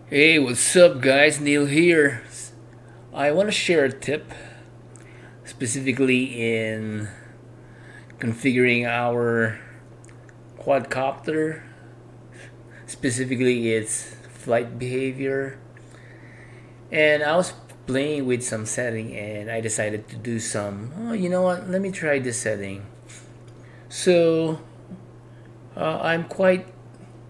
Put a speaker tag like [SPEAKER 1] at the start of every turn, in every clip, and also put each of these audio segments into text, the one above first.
[SPEAKER 1] Hey, what's up, guys? Neil here. I want to share a tip specifically in configuring our quadcopter, specifically its flight behavior. And I was playing with some setting and I decided to do some, oh, you know what, let me try this setting. So I'm quite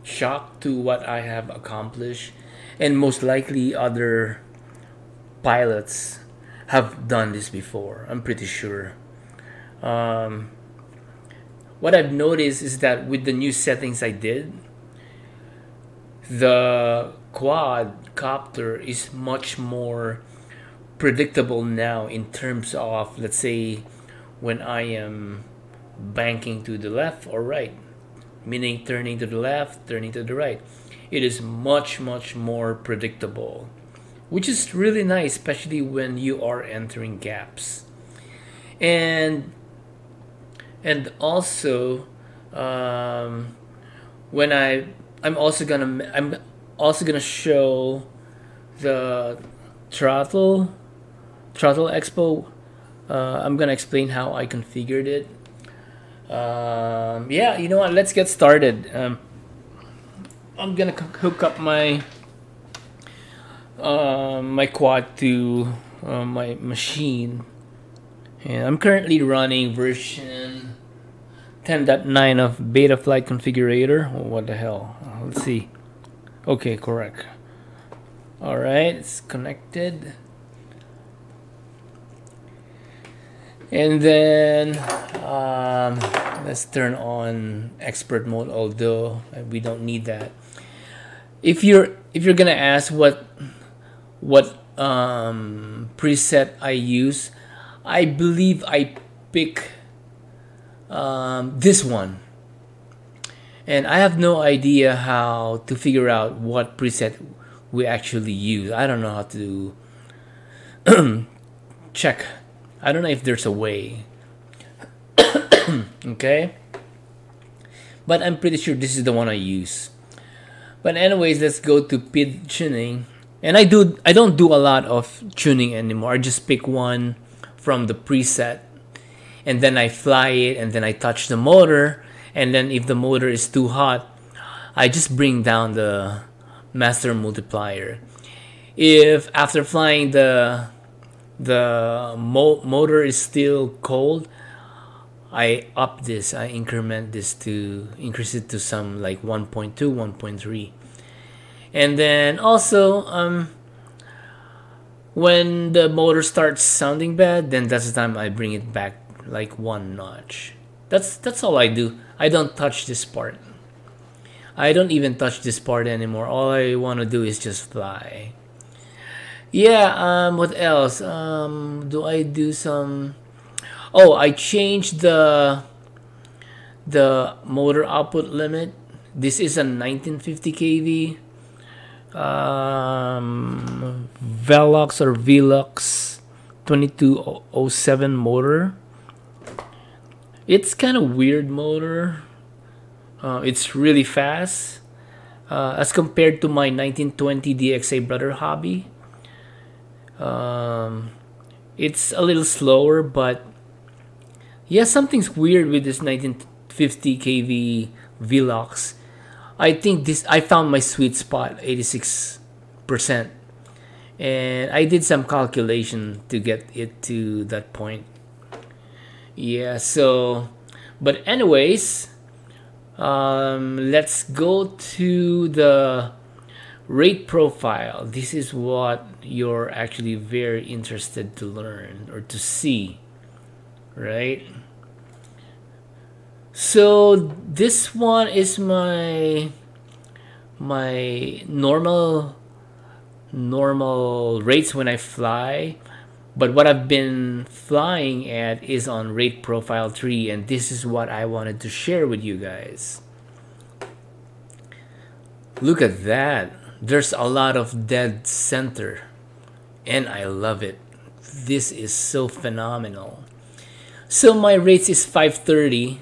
[SPEAKER 1] shocked to what I have accomplished, and most likely other pilots have done this before. I'm pretty sure. Um, what I've noticed is that with the new settings I did, the quadcopter is much more predictable now in terms of, let's say, when I am banking to the left or right, meaning turning to the left, turning to the right. It is much more predictable, which is really nice, especially when you are entering gaps. And also, um, when I'm also gonna show the throttle throttle expo. I'm gonna explain how I configured it. Yeah, you know what? Let's get started. I'm gonna hook up my quad to my machine, and I'm currently running version 10.9 of Betaflight Configurator. Oh, what the hell? Let's see. Okay, correct. All right, it's connected. And then let's turn on expert mode, although we don't need that. If you're gonna ask what preset I use, I believe I pick this one, and I have no idea how to figure out what preset we actually use. I don't know how to check. I don't know if there's a way. Okay, but I'm pretty sure this is the one I use. But anyways, let's go to PID tuning. And I don't do a lot of tuning anymore. I just pick one from the preset, and then I fly it, and then I touch the motor, and then if the motor is too hot, I just bring down the master multiplier. If after flying motor is still cold, I increment this to increase it to some like 1.2, 1.3. And then also, when the motor starts sounding bad, then that's the time I bring it back like one notch. That's all I do. I don't touch this part. I don't even touch this part anymore. All I want to do is just fly. Yeah, what else? Do I do some... Oh, I changed the motor output limit. This is a 1950 kV Velox or Velux 2207 motor. It's kind of weird motor. It's really fast as compared to my 1920 DXA Brother Hobby. It's a little slower, but yeah, something's weird with this 1950 kV Velox. I think I found my sweet spot, 86%. And I did some calculation to get it to that point. Yeah, so, but anyways, let's go to the rate profile. This is what you're actually very interested to learn or to see, right? So this one is my normal rates when I fly, but what I've been flying at is on rate profile 3, and this is what I wanted to share with you guys. Look at that. There's a lot of dead center, and I love it. This is so phenomenal. So my rates is 530,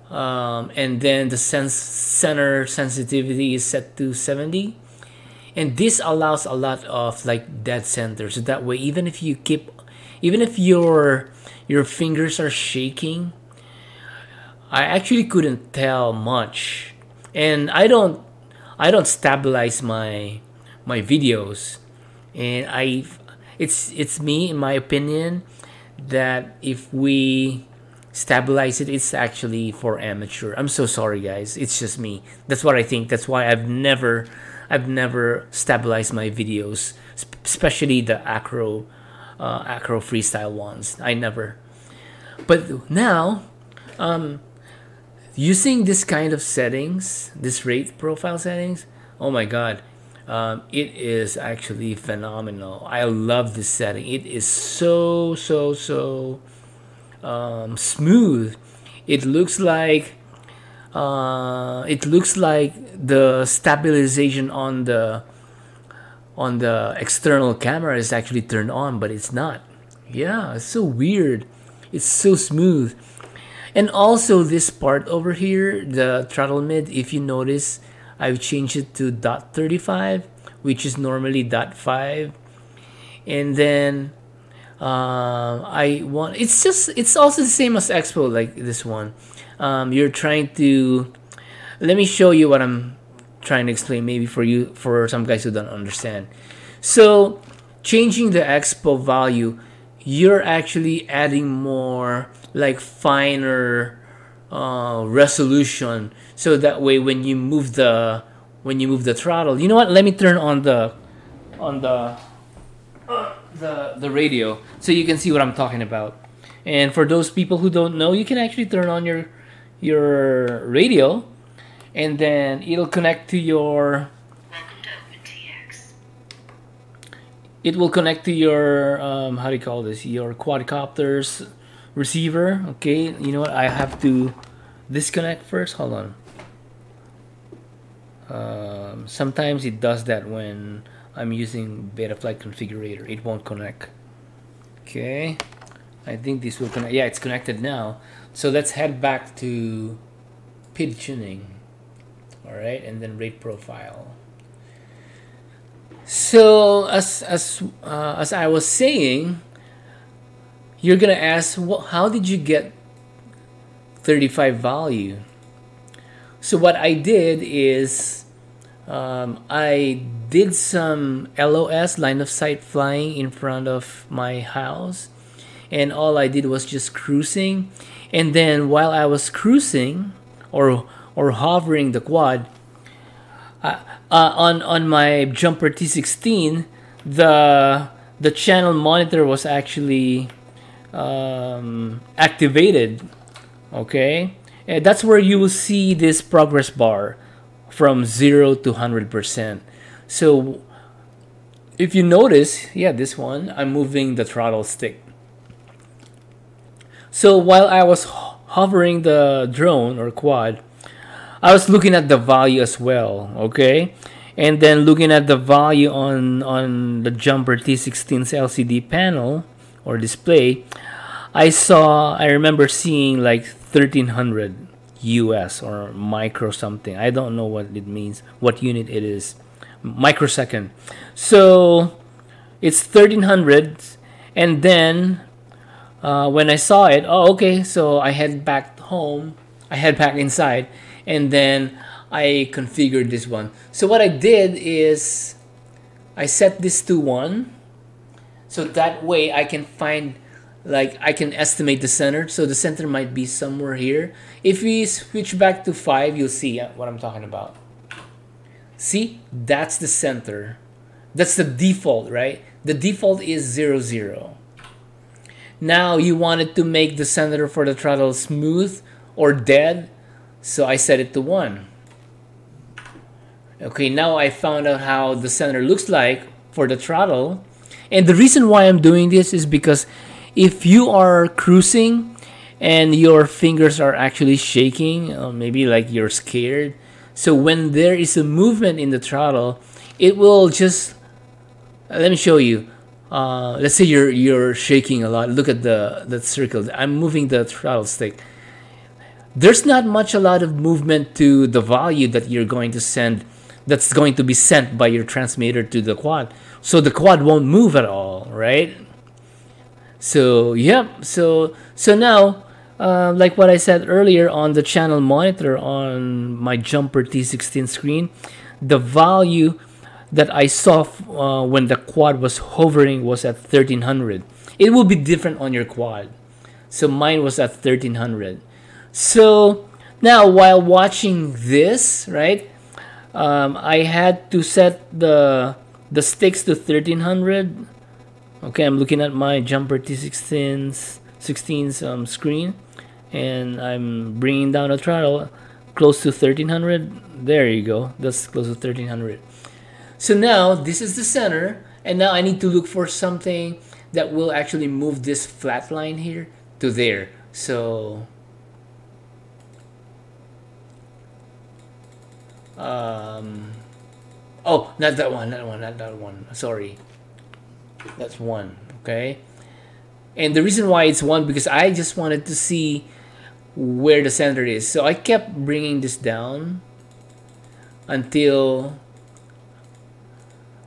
[SPEAKER 1] and then the center sensitivity is set to 70, and this allows a lot of like dead center, so that way even if you keep, even if your fingers are shaking, I actually couldn't tell much. And I don't stabilize my videos, and it's me, in my opinion, that if we stabilize it, it's actually for amateur. I'm so sorry, guys. It's just me. That's what I think. That's why I've never stabilized my videos, especially the acro freestyle ones. I never. But now, using this kind of settings, this rate profile settings, oh my god, it is actually phenomenal. I love this setting. It is so smooth. It looks like the stabilization on the external camera is actually turned on, but it's not. Yeah, it's so weird. It's so smooth. And also this part over here, the throttle mid, if you notice, I've changed it to .35, which is normally .5. And then it's also the same as Expo, like this one. You're trying to, let me show you what I'm trying to explain, maybe for some guys who don't understand. So changing the Expo value, you're actually adding more like finer resolution, so that way when you move the throttle, you know what, let me turn on the radio so you can see what I'm talking about. And for those people who don't know, you can actually turn on your radio, and then it'll connect to your how do you call this, your quadcopter's receiver. Okay, you know what, I have to disconnect first, hold on. Sometimes it does that when I'm using Betaflight configurator, it won't connect. Okay, I think this will connect. Yeah, it's connected now. So let's head back to PID tuning. All right, and then rate profile. So as I was saying, you're gonna ask, how did you get 35 value? So what I did is I did some LOS, line of sight flying, in front of my house, and all I did was just cruising. And then while I was cruising or hovering the quad, on my Jumper T16, the channel monitor was actually activated. Okay, and that's where you will see this progress bar from 0 to 100%. So if you notice, yeah, this one, I'm moving the throttle stick. So while I was hovering the drone or quad, I was looking at the value as well, okay? And then looking at the value on the Jumper T16's LCD panel or display, I remember seeing like 1300 US or micro something. I don't know what it means, what unit it is. Microsecond. So it's 1300, and then when I saw it, oh, okay, so I head back home, I head back inside, and then I configured this one. So what I did is I set this to 1, so that way I can find, like, I can estimate the center. So the center might be somewhere here. If we switch back to 5, you'll see what I'm talking about. See, that's the center. That's the default, right? The default is 0, 0. Now you wanted to make the center for the throttle smooth or dead, so I set it to 1. Okay, now I found out how the center looks like for the throttle. And the reason why I'm doing this is because if you are cruising and your fingers are actually shaking, maybe like you're scared, so when there is a movement in the throttle, it will just, let me show you. Let's say you're shaking a lot. Look at the circle. I'm moving the throttle stick. There's not a lot of movement to the value that you're going to send that's going to be sent by your transmitter to the quad. So the quad won't move at all, right? So yep. So now, like what I said earlier on the channel monitor on my Jumper T16 screen, the value that I saw when the quad was hovering was at 1300. It will be different on your quad. So mine was at 1300. So now while watching this, right, I had to set the sticks to 1300. Okay, I'm looking at my Jumper T16's screen, and I'm bringing down the throttle close to 1300. There you go. That's close to 1300. So now this is the center, and now I need to look for something that will actually move this flat line here to there. So oh, not that one. Sorry, that's one. Okay, and the reason why it's one, because I just wanted to see where the center is. So I kept bringing this down until,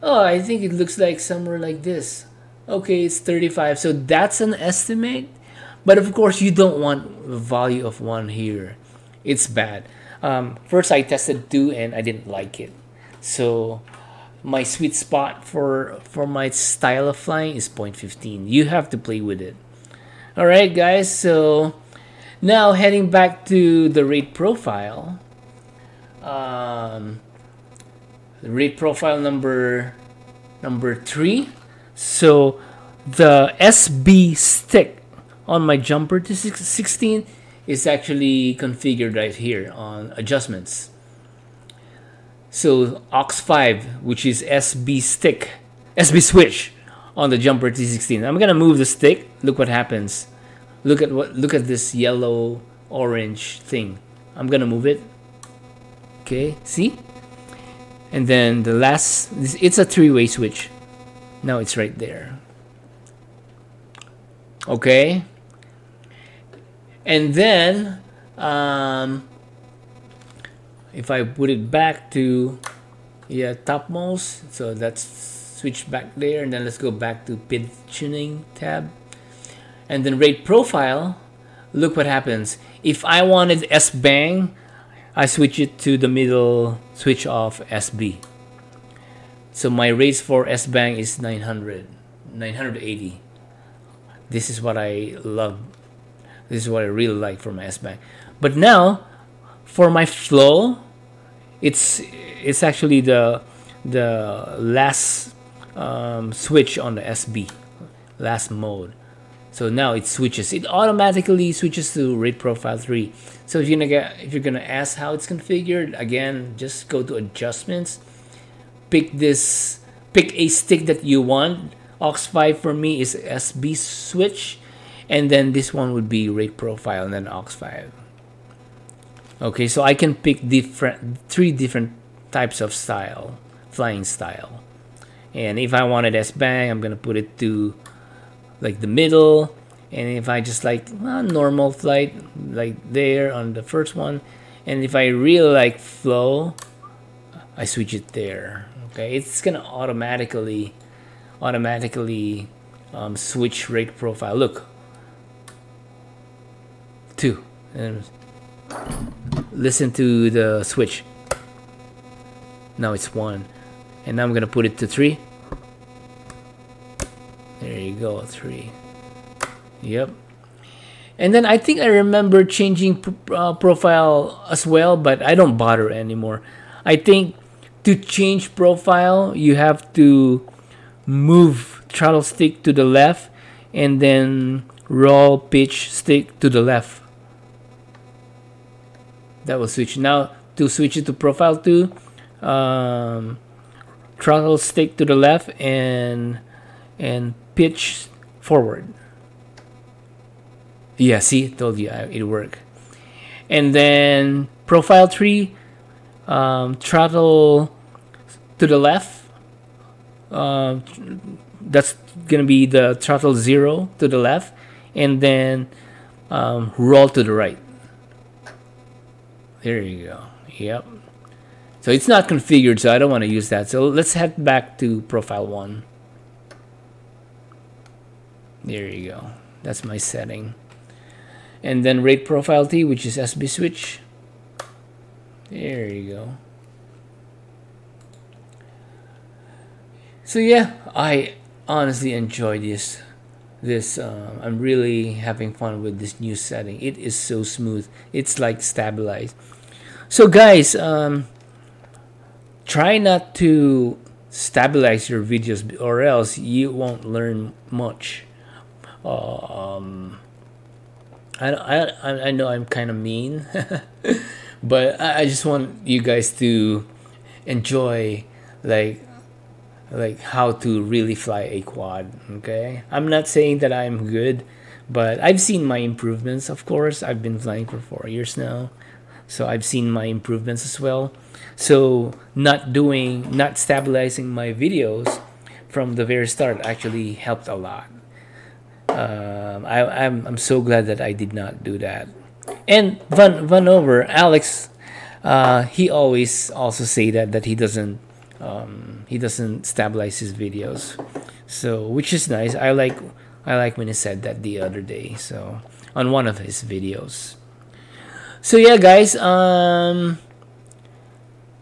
[SPEAKER 1] oh, I think it looks like somewhere like this. Okay, it's 35. So that's an estimate. But of course, you don't want the value of 1 here. It's bad. First, I tested 2 and I didn't like it. So my sweet spot for my style of flying is 0.15. You have to play with it. All right, guys. So now heading back to the rate profile. The rate profile number 3. So the SB stick on my Jumper T16 is actually configured right here on adjustments. So aux5, which is SB switch on the Jumper T16. I'm gonna move the stick. Look what happens. Look at this yellow orange thing. I'm gonna move it. Okay, see? And then the last, it's a 3-way switch. Now it's right there. Okay. And then if I put it back to topmost, so that's switch back there, and then let's go back to PID tuning tab, and then rate profile. Look what happens. If I wanted S-bang, I switch it to the middle switch of SB. So my rates for S-bang is 980. This is what I love. This is what I really like for my S-bang. But now, for my flow, it's actually the last switch on the SB, last mode. So now it switches. It automatically switches to rate profile 3. So if you're gonna ask how it's configured, again, just go to adjustments. Pick a stick that you want. aux5 for me is SB switch, and then this one would be rate profile and then aux5. Okay, so I can pick 3 different types of flying style. And if I wanted S-bang, I'm gonna put it to like the middle. And if I just like normal flight, like there on the first one. And if I really like flow, I switch it there. Okay, it's gonna automatically switch rate profile. Look, 2, and listen to the switch. Now it's 1, and now I'm gonna put it to 3. There you go, 3. Yep. And then I think I remember changing profile as well, but I don't bother anymore. I think to change profile, you have to move throttle stick to the left and then roll pitch stick to the left. That will switch. Now to switch it to profile 2, throttle stick to the left and pitch forward. Yeah, see, told you it worked. And then profile 3, throttle to the left. That's gonna be the throttle 0 to the left, and then roll to the right. There you go. Yep. So it's not configured, so I don't want to use that. So let's head back to profile 1. There you go. That's my setting. And then rate profile T, which is SB switch. There you go. So yeah, I honestly enjoy this. I'm really having fun with this new setting. It is so smooth. It's like stabilized. So guys, try not to stabilize your videos, or else you won't learn much. I know I'm kind of mean, but I just want you guys to enjoy like how to really fly a quad. Okay, I'm not saying that I'm good, but I've seen my improvements. Of course, I've been flying for 4 years now, so I've seen my improvements as well. So not stabilizing my videos from the very start actually helped a lot. I'm so glad that I did not do that. And Vanover Alex, he always also say that he doesn't stabilize his videos, so which is nice. I like when he said that the other day, so on one of his videos. So yeah, guys,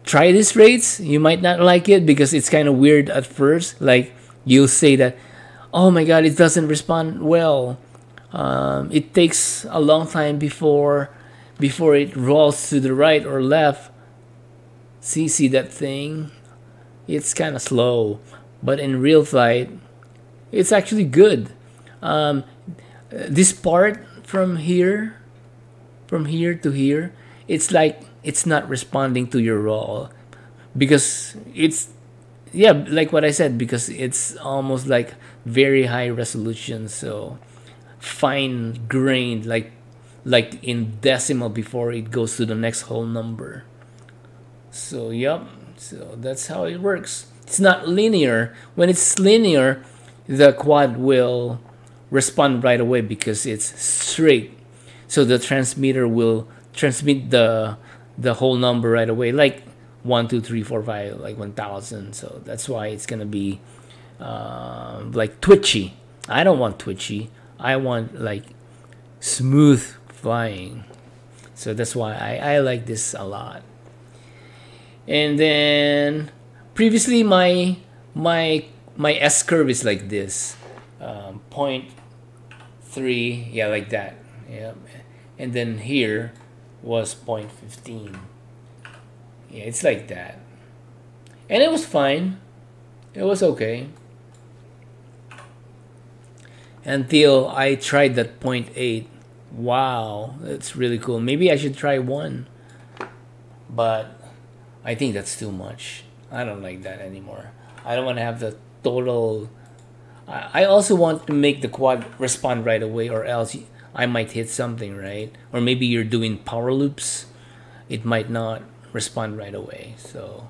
[SPEAKER 1] try these rates. You might not like it because it's kind of weird at first. Like you'll say that, oh my god, it doesn't respond well. It takes a long time before it rolls to the right or left. See that thing? It's kind of slow, but in real flight, it's actually good. This part from here to here, it's like it's not responding to your roll because it's, yeah, like what I said, because it's almost like very high resolution, so fine grained, like in decimal before it goes to the next whole number. So yep, so that's how it works. It's not linear. When it's linear, the quad will respond right away because it's straight, so the transmitter will transmit the whole number right away, like 1 2 3 4 5, like 1000. So that's why it's gonna be like twitchy. I don't want twitchy. I want like smooth flying. So that's why I like this a lot. And then previously my S curve is like this, 0.3, yeah, like that, yeah. And then here was 0.15. Yeah, it's like that, and it was fine. It was okay until I tried that 0.8. Wow, that's really cool. Maybe I should try 1, but I think that's too much. I don't like that anymore. I don't want to have the total. I also want to make the quad respond right away, or else I might hit something, right? Or maybe you're doing power loops, it might not respond right away. So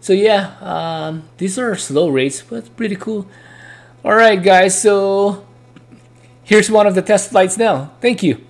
[SPEAKER 1] yeah, these are slow rates, but pretty cool. All right, guys. So here's one of the test flights now. Thank you.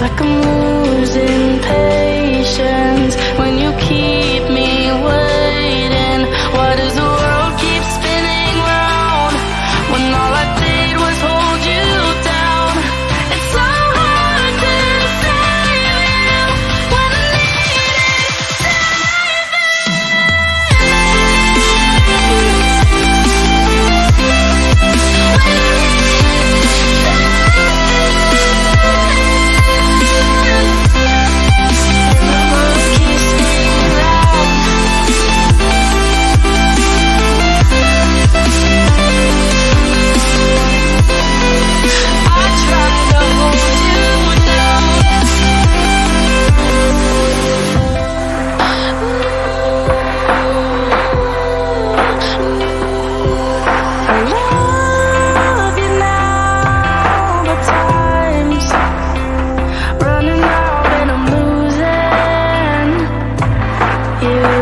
[SPEAKER 2] like I'm losing patience when you keep me waiting. Why does the world keep spinning round when all I did was hold you down? It's so hard to save you when I you